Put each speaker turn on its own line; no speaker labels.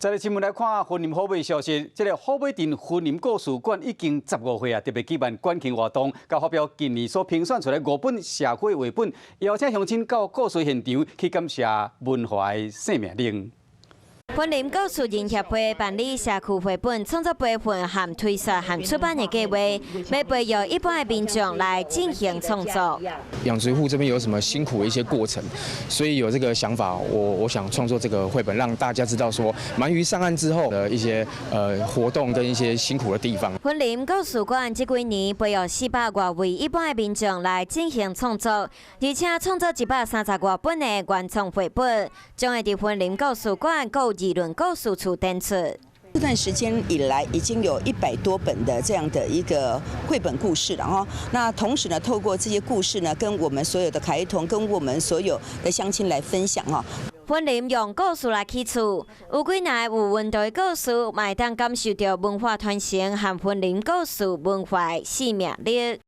再来新闻来看婚姻好买消息，这个好买镇婚姻故事馆已经15岁啊，特别举办馆庆活动，甲发表今年所评选出来5本社会绘本，邀请乡亲到故事现场去感谢文化的生命力。
婚姻故事人协会办理社区绘本创作培训和推出和出版的计划，要培育一般的民众来进行创作。
养殖户这边有什么辛苦的一些过程，所以有这个想法，我想创作这个绘本，让大家知道说鳗鱼上岸之后的一些活动跟一些辛苦的地方。
婚姻故事馆这几年培育400多位一般的民众来进行创作，而且创作130多本的原创绘本，将会伫婚姻故事馆购议论故事处展出。
这段时间以来，已经有100多本的这样的一个绘本故事了哈。那同时呢，透过这些故事呢，跟我们所有的孩童，跟我们所有的乡亲来分享哈。
婚姻用故事来起厝，有几内有温度的故事，嘛会当感受到文化传承和婚姻故事文化的生命力。